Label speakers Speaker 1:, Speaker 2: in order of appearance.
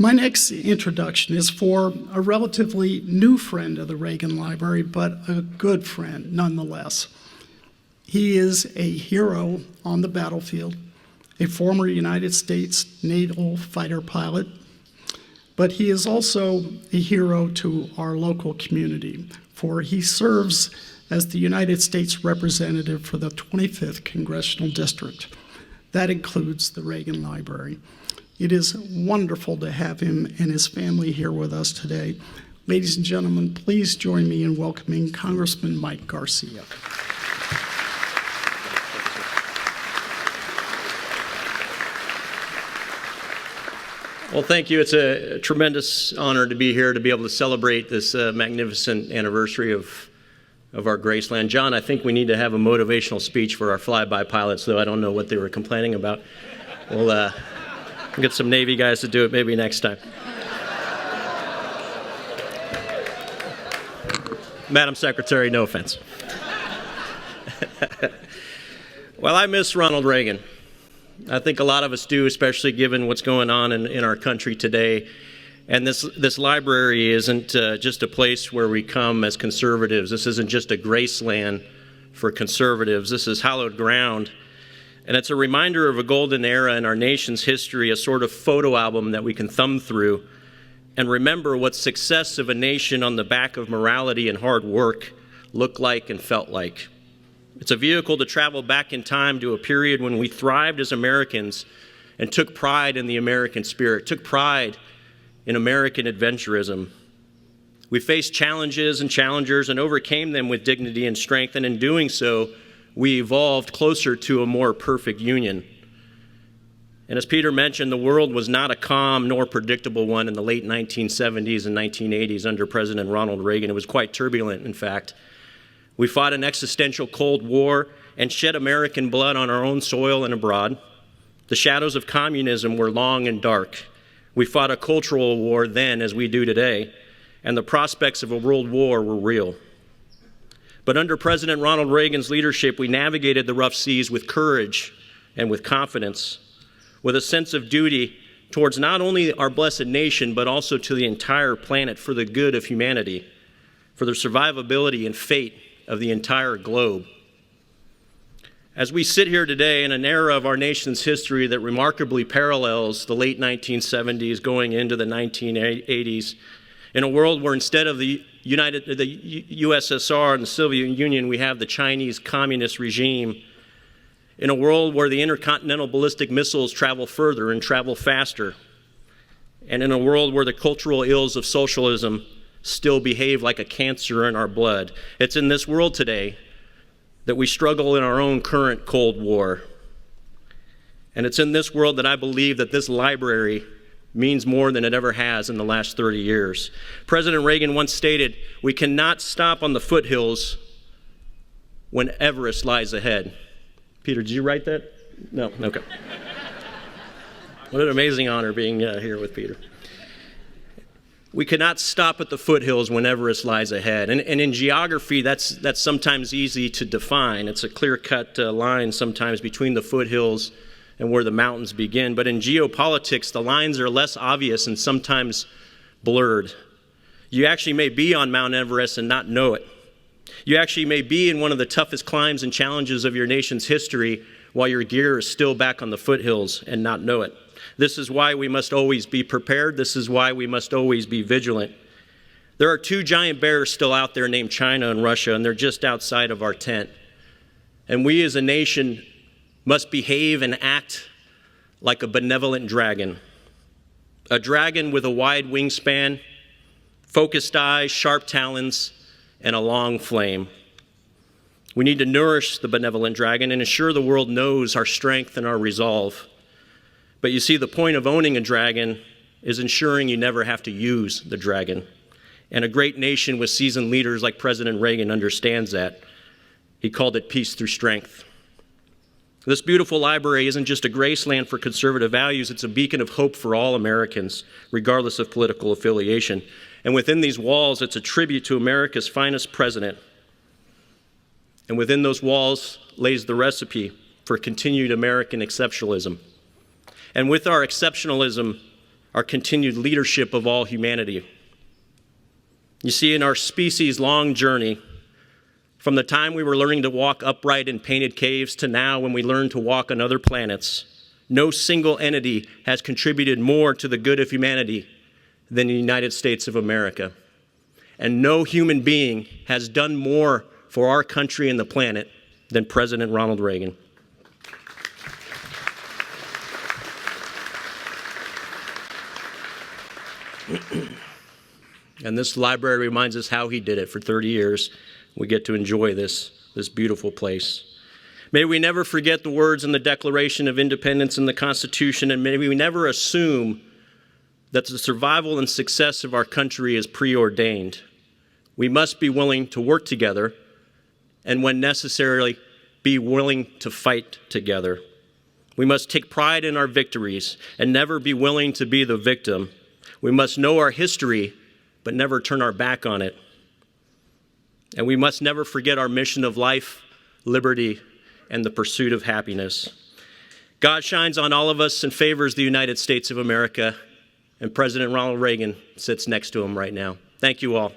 Speaker 1: My next introduction is for a relatively new friend of the Reagan Library, but a good friend nonetheless. He is a hero on the battlefield, a former United States naval fighter pilot, but he is also a hero to our local community, for he serves as the United States representative for the 25th Congressional District. That includes the Reagan Library. It is wonderful to have him and his family here with us today. Ladies and gentlemen, please join me in welcoming Congressman Mike Garcia.
Speaker 2: Well, thank you. It's a tremendous honor to be here to be able to celebrate this magnificent anniversary of our Graceland. John, I think we need to have a motivational speech for our flyby pilots, though I don't know what they were complaining about. We'll get some Navy guys to do it maybe next time. Madam Secretary, no offense. Well, I miss Ronald Reagan. I think a lot of us do, especially given what's going on in our country today. And this library isn't just a place where we come as conservatives. This isn't just a Graceland for conservatives. This is hallowed ground. And it's a reminder of a golden era in our nation's history, a sort of photo album that we can thumb through and remember what success of a nation on the back of morality and hard work looked like and felt like. It's a vehicle to travel back in time to a period when we thrived as Americans and took pride in the American spirit, took pride in American adventurism. We faced challenges and challengers and overcame them with dignity and strength, and in doing so, we evolved closer to a more perfect union. And as Peter mentioned, the world was not a calm nor predictable one in the late 1970s and 1980s under President Ronald Reagan. It was quite turbulent, in fact. We fought an existential Cold War and shed American blood on our own soil and abroad. The shadows of communism were long and dark. We fought a cultural war then, as we do today, and the prospects of a world war were real. But under President Ronald Reagan's leadership, we navigated the rough seas with courage and with confidence, with a sense of duty towards not only our blessed nation, but also to the entire planet for the good of humanity, for the survivability and fate of the entire globe. As we sit here today in an era of our nation's history that remarkably parallels the late 1970s going into the 1980s, in a world where instead of the USSR and the Soviet Union, we have the Chinese communist regime, in a world where the intercontinental ballistic missiles travel further and travel faster, and in a world where the cultural ills of socialism still behave like a cancer in our blood. It's in this world today that we struggle in our own current Cold War. And it's in this world that I believe that this library means more than it ever has in the last 30 years. President Reagan once stated, "We cannot stop on the foothills when Everest lies ahead." Peter, did you write that? No? Okay. What an amazing honor being here with Peter. We cannot stop at the foothills when Everest lies ahead. And in geography, that's sometimes easy to define. It's a clear-cut line sometimes between the foothills and where the mountains begin. But in geopolitics, the lines are less obvious and sometimes blurred. You actually may be on Mount Everest and not know it. You actually may be in one of the toughest climbs and challenges of your nation's history while your gear is still back on the foothills and not know it. This is why we must always be prepared. This is why we must always be vigilant. There are two giant bears still out there named China and Russia, and they're just outside of our tent. And we as a nation must behave and act like a benevolent dragon. A dragon with a wide wingspan, focused eyes, sharp talons, and a long flame. We need to nourish the benevolent dragon and ensure the world knows our strength and our resolve. But you see, the point of owning a dragon is ensuring you never have to use the dragon. And a great nation with seasoned leaders like President Reagan understands that. He called it peace through strength. This beautiful library isn't just a Graceland for conservative values, it's a beacon of hope for all Americans, regardless of political affiliation. And within these walls, it's a tribute to America's finest president. And within those walls lays the recipe for continued American exceptionalism. And with our exceptionalism, our continued leadership of all humanity. You see, in our species' long journey, from the time we were learning to walk upright in painted caves to now when we learn to walk on other planets, no single entity has contributed more to the good of humanity than the United States of America. And no human being has done more for our country and the planet than President Ronald Reagan. And this library reminds us how he did it for 30 years. We get to enjoy this beautiful place. May we never forget the words in the Declaration of Independence and the Constitution, and may we never assume that the survival and success of our country is preordained. We must be willing to work together, and when necessary, be willing to fight together. We must take pride in our victories and never be willing to be the victim. We must know our history, but never turn our back on it. And we must never forget our mission of life, liberty, and the pursuit of happiness. God shines on all of us and favors the United States of America, and President Ronald Reagan sits next to him right now. Thank you all.